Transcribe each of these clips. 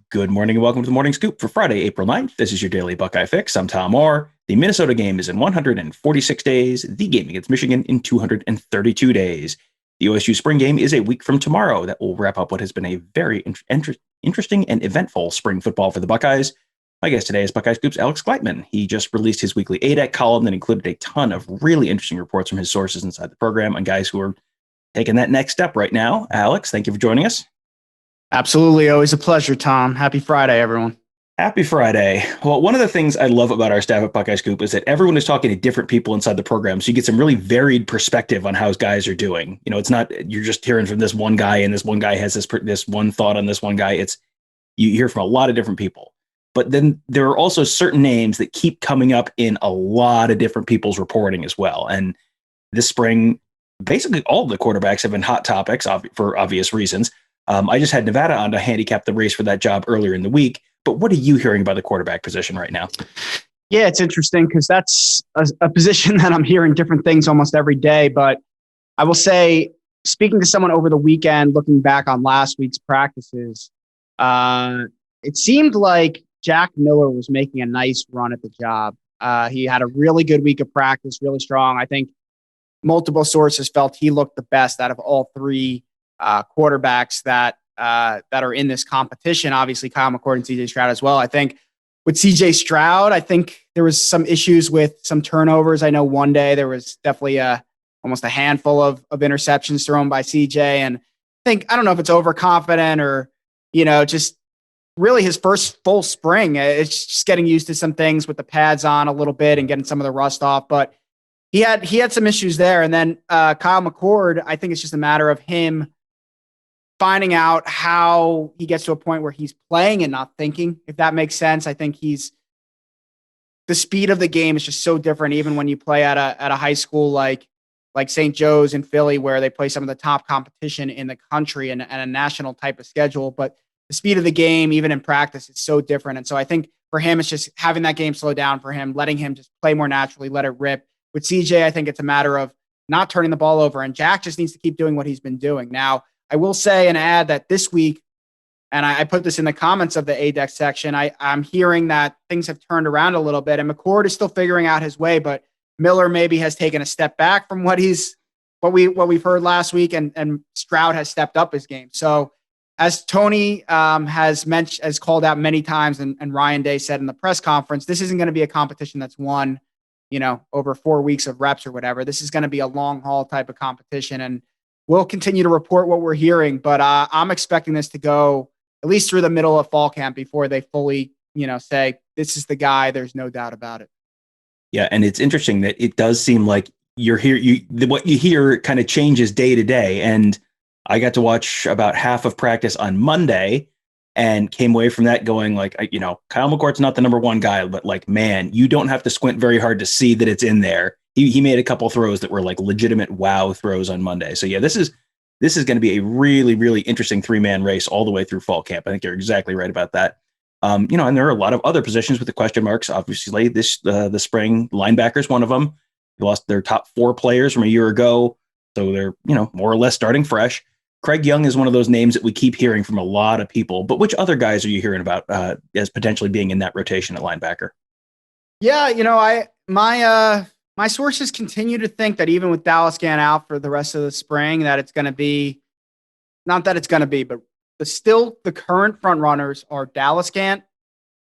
Good morning and welcome to the Morning Scoop for Friday, April 9th. This is your daily Buckeye fix. I'm Tom Orr. The Minnesota game is in 146 days. The game against Michigan in 232 days. The OSU spring game is a week from tomorrow. That will wrap up what has been a very interesting and eventful spring football for the Buckeyes. My guest today is Buckeye Scoop's Alex Gleitman. He just released his weekly ADEC column that included a ton of really interesting reports from his sources inside the program on guys who are taking that next step right now. Alex, thank you for joining us. Absolutely. Always a pleasure, Tom. Happy Friday, everyone. Happy Friday. Well, one of the things I love about our staff at Buckeye Scoop is that everyone is talking to different people inside the program. So you get some really varied perspective on how guys are doing. You know, it's not, you're just hearing from this one guy and this one guy has this one thought on this one guy. It's, you hear from a lot of different people. But then there are also certain names that keep coming up in a lot of different people's reporting as well. And this spring, basically all of the quarterbacks have been hot topics for obvious reasons. I just had Nevada on to handicap the race for that job earlier in the week. But what are you hearing about the quarterback position right now? Yeah, it's interesting because that's a position that I'm hearing different things almost every day. But I will say, speaking to someone over the weekend, looking back on last week's practices, it seemed like Jack Miller was making a nice run at the job. He had a really good week of practice, really strong. I think multiple sources felt he looked the best out of all three quarterbacks that are in this competition. Obviously, Kyle McCord and CJ Stroud as well. I think with CJ Stroud, I think there was some issues with some turnovers. I know one day there was definitely almost a handful of interceptions thrown by CJ. And I don't know if it's overconfident or, just really his first full spring. It's just getting used to some things with the pads on a little bit and getting some of the rust off. But he had some issues there. And then Kyle McCord, I think it's just a matter of him finding out how he gets to a point where he's playing and not thinking, if that makes sense. I think the speed of the game is just so different, even when you play at a high school like St. Joe's in Philly, where they play some of the top competition in the country and a national type of schedule. But the speed of the game, even in practice, is so different. And so I think for him, it's just having that game slow down for him, letting him just play more naturally, let it rip. With CJ, I think it's a matter of not turning the ball over, and Jack just needs to keep doing what he's been doing. Now, I will say and add that this week, and I put this in the comments of the ADEC section, I'm hearing that things have turned around a little bit, and McCord is still figuring out his way, but Miller maybe has taken a step back from what we've heard last week, and Stroud has stepped up his game. So as Tony has called out many times, and Ryan Day said in the press conference, this isn't going to be a competition that's won, over 4 weeks of reps or whatever. This is going to be a long haul type of competition, and we'll continue to report what we're hearing, but I'm expecting this to go at least through the middle of fall camp before they fully, say this is the guy. There's no doubt about it. Yeah, and it's interesting that it does seem like what you hear kind of changes day to day. And I got to watch about half of practice on Monday and came away from that going like, Kyle McCord's not the number one guy, but like, man, you don't have to squint very hard to see that it's in there. He made a couple throws that were like legitimate wow throws on Monday. So yeah, this is going to be a really, really interesting 3-man race all the way through fall camp. I think you're exactly right about that. And there are a lot of other positions with the question marks. Obviously, the spring, linebackers, one of them. They lost their top 4 players from a year ago, so they're more or less starting fresh. Craig Young is one of those names that we keep hearing from a lot of people. But which other guys are you hearing about as potentially being in that rotation at linebacker? Yeah, my sources continue to think that even with Dallas Gant out for the rest of the spring, that it's going to be, not that it's going to be, but the current front runners are Dallas Gant,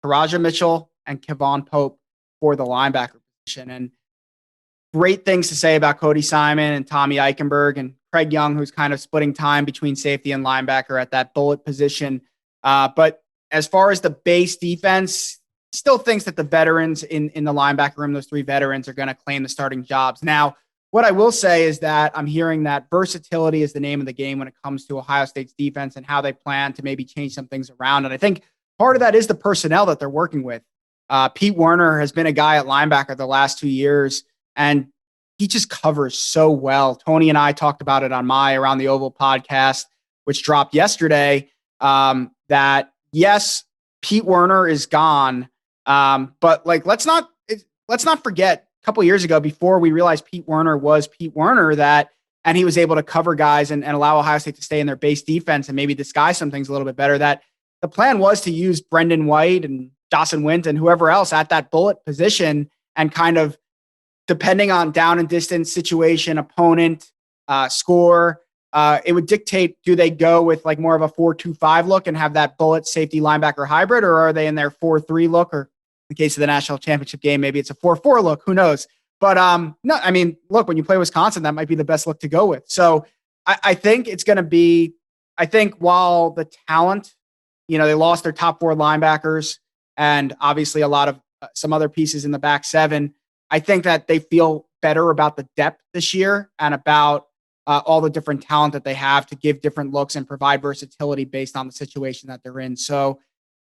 Taraja Mitchell, and Kevon Pope for the linebacker position. And great things to say about Cody Simon and Tommy Eichenberg and Craig Young, who's kind of splitting time between safety and linebacker at that bullet position. But as far as the base defense, still thinks that the veterans in the linebacker room, those 3 veterans, are going to claim the starting jobs. Now, what I will say is that I'm hearing that versatility is the name of the game when it comes to Ohio State's defense and how they plan to maybe change some things around. And I think part of that is the personnel that they're working with. Pete Werner has been a guy at linebacker the last 2 years, and he just covers so well. Tony and I talked about it on my Around the Oval podcast, which dropped yesterday, that yes, Pete Werner is gone. But like, let's not forget a couple of years ago, before we realized Pete Werner was Pete Werner, and he was able to cover guys and allow Ohio State to stay in their base defense and maybe disguise some things a little bit better, that the plan was to use Brendan White and Dawson Wint and whoever else at that bullet position, and kind of depending on down and distance situation, opponent, score, it would dictate, do they go with like more of a 4-2-5 look and have that bullet safety linebacker hybrid, or are they in their 4-3 look, or in the case of the national championship game, maybe it's a 4-4 look, who knows? But no, I mean, look, when you play Wisconsin, that might be the best look to go with. So I think it's going to be, I think while the talent, they lost their top 4 linebackers and obviously a lot of some other pieces in the back 7, I think that they feel better about the depth this year and about all the different talent that they have to give different looks and provide versatility based on the situation that they're in. So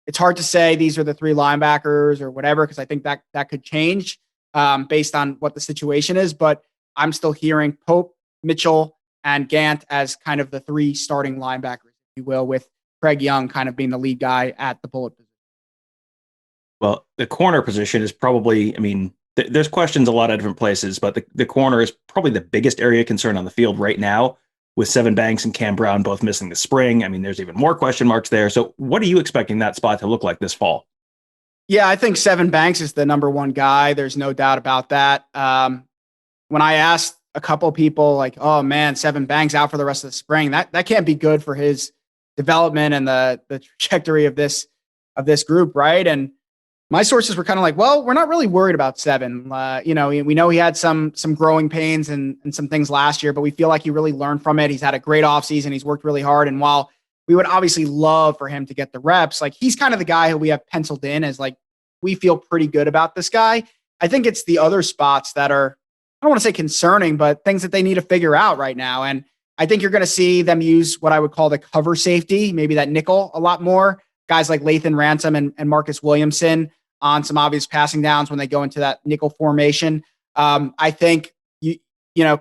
it's hard to say these are the 3 linebackers or whatever, because I think that could change based on what the situation is. But I'm still hearing Pope, Mitchell, and Gant as kind of the 3 starting linebackers, if you will, with Craig Young kind of being the lead guy at the bullet position. Well, the corner position is probably, there's questions a lot of different places, but the corner is probably the biggest area of concern on the field right now, with Sevyn Banks and Cam Brown both missing the spring. There's even more question marks there. So what are you expecting that spot to look like this fall? Yeah, I think Sevyn Banks is the number 1 guy. There's no doubt about that. When I asked a couple people like, oh man, Sevyn Banks out for the rest of the spring, that can't be good for his development and the trajectory of this group, right? And my sources were kind of like, well, we're not really worried about Sevyn. We know he had some growing pains and some things last year, but we feel like he really learned from it. He's had a great offseason. He's worked really hard. And while we would obviously love for him to get the reps, like he's kind of the guy who we have penciled in as like, we feel pretty good about this guy. I think it's the other spots that are, I don't want to say concerning, but things that they need to figure out right now. And I think you're going to see them use what I would call the cover safety, maybe that nickel a lot more. Guys like Lathan Ransom and Marcus Williamson on some obvious passing downs when they go into that nickel formation. I think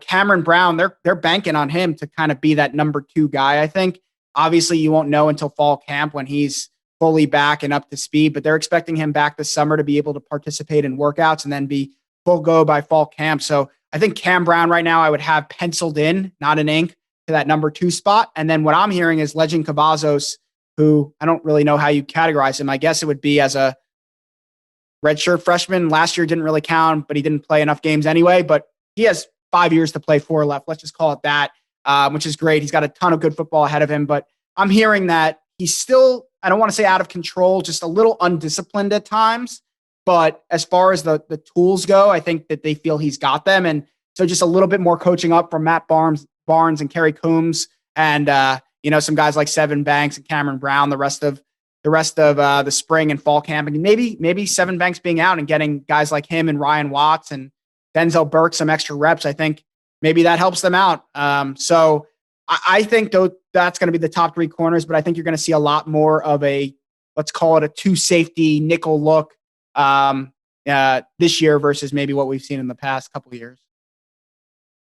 Cameron Brown, they're banking on him to kind of be that number 2 guy. I think obviously you won't know until fall camp when he's fully back and up to speed, but they're expecting him back this summer to be able to participate in workouts and then be full go by fall camp. So I think Cam Brown right now I would have penciled in, not in ink, to that number 2 spot. And then what I'm hearing is Legend Cavazos, who I don't really know how you categorize him. I guess it would be as a redshirt freshman. Last year didn't really count, but he didn't play enough games anyway. But he has 5 years to play 4 left. Let's just call it that, which is great. He's got a ton of good football ahead of him. But I'm hearing that he's still, I don't want to say out of control, just a little undisciplined at times. But as far as the tools go, I think that they feel he's got them. And so just a little bit more coaching up from Matt Barnes and Kerry Coombs and, some guys like Sevyn Banks and Cameron Brown, the rest of the spring and fall camping, and maybe Sevyn Banks being out and getting guys like him and Ryan Watts and Denzel Burke some extra reps. I think maybe that helps them out. So I think that's going to be the top 3 corners, but I think you're going to see a lot more of a, let's call it a 2 safety nickel look this year versus maybe what we've seen in the past couple of years.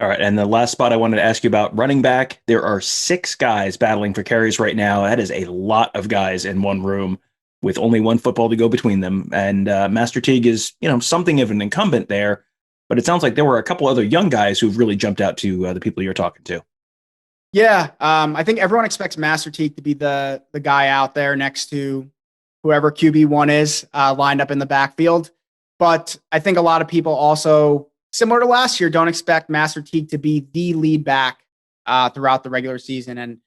All right. And the last spot I wanted to ask you about, running back. There are 6 guys battling for carries right now. That is a lot of guys in one room with only 1 football to go between them. And Master Teague is, something of an incumbent there, but it sounds like there were a couple other young guys who've really jumped out to the people you're talking to. Yeah. I think everyone expects Master Teague to be the guy out there next to whoever QB1 is lined up in the backfield. But I think a lot of people also, similar to last year, don't expect Master Teague to be the lead back throughout the regular season. And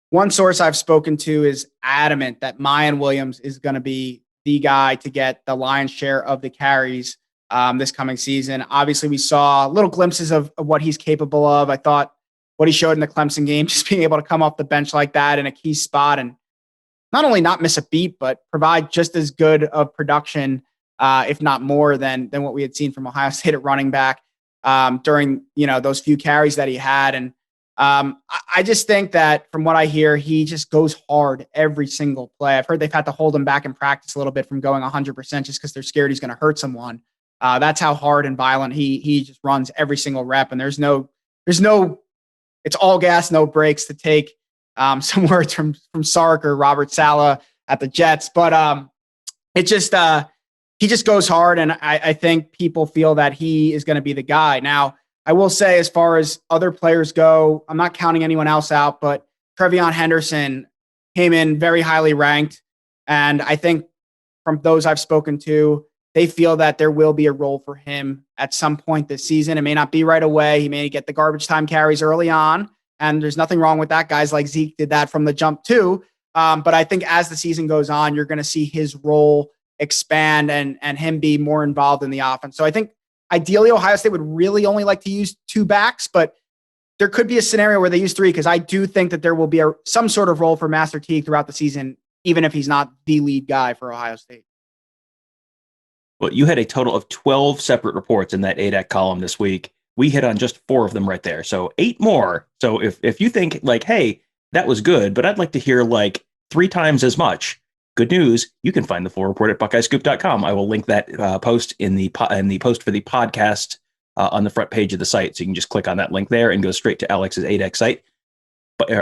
one source I've spoken to is adamant that Mayan Williams is going to be the guy to get the lion's share of the carries this coming season. Obviously, we saw little glimpses of what he's capable of. I thought what he showed in the Clemson game, just being able to come off the bench like that in a key spot and not only not miss a beat, but provide just as good of production, if not more than what we had seen from Ohio State at running back during those few carries that he had. And I just think that from what I hear, he just goes hard every single play. I've heard they've had to hold him back in practice a little bit from going 100% just because they're scared he's going to hurt someone. That's how hard and violent he just runs every single rep. And there's no, it's all gas, no brakes, to take some words from Sark or Robert Saleh at the Jets. But he just goes hard. And I think people feel that he is going to be the guy. Now, I will say, as far as other players go, I'm not counting anyone else out, but Trevion Henderson came in very highly ranked. And I think from those I've spoken to, they feel that there will be a role for him at some point this season. It may not be right away. He may get the garbage time carries early on, and there's nothing wrong with that. Guys like Zeke did that from the jump too. But I think as the season goes on, you're going to see his role expand and him be more involved in the offense. So I think ideally Ohio State would really only like to use 2 backs, but there could be a scenario where they use 3, because I do think that there will be some sort of role for Master Teague throughout the season, even if he's not the lead guy for Ohio State. Well, you had a total of 12 separate reports in that ADAC column this week. We hit on just 4 of them right there. So 8 more. So if you think like, hey, that was good, but I'd like to hear like 3 times as much, good news, you can find the full report at buckeyescoop.com. I will link that post in the post for the podcast on the front page of the site. So you can just click on that link there and go straight to Alex's ADAC site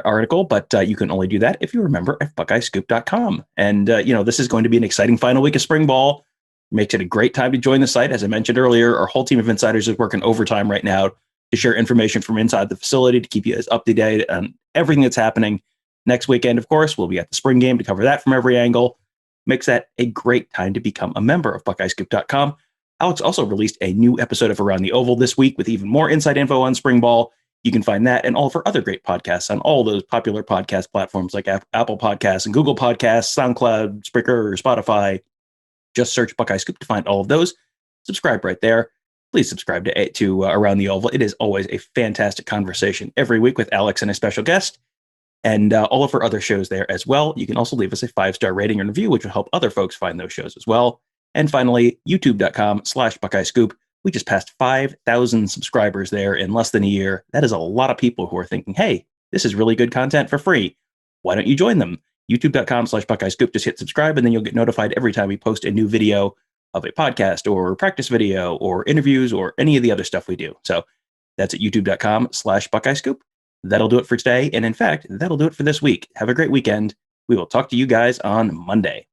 article. But you can only do that if you remember at buckeyescoop.com. And, this is going to be an exciting final week of spring ball. Makes it a great time to join the site. As I mentioned earlier, our whole team of insiders is working overtime right now to share information from inside the facility to keep you as up to date on everything that's happening. Next weekend, of course, we'll be at the spring game to cover that from every angle. Makes that a great time to become a member of buckeyescoop.com. Alex also released a new episode of Around the Oval this week with even more inside info on spring ball. You can find that and all of our other great podcasts on all those popular podcast platforms like Apple Podcasts and Google Podcasts, SoundCloud, Spreaker, Spotify. Just search Buckeye Scoop to find all of those. Subscribe right there. Please subscribe to Around the Oval. It is always a fantastic conversation every week with Alex and a special guest, and all of our other shows there as well. You can also leave us a 5-star rating and review, which will help other folks find those shows as well. And finally, youtube.com/Buckeye Scoop. We just passed 5,000 subscribers there in less than a year. That is a lot of people who are thinking, hey, this is really good content for free. Why don't you join them? youtube.com/Buckeye Scoop. Just hit subscribe, and then you'll get notified every time we post a new video of a podcast or practice video or interviews or any of the other stuff we do. So that's at youtube.com/Buckeye Scoop. That'll do it for today. And in fact, that'll do it for this week. Have a great weekend. We will talk to you guys on Monday.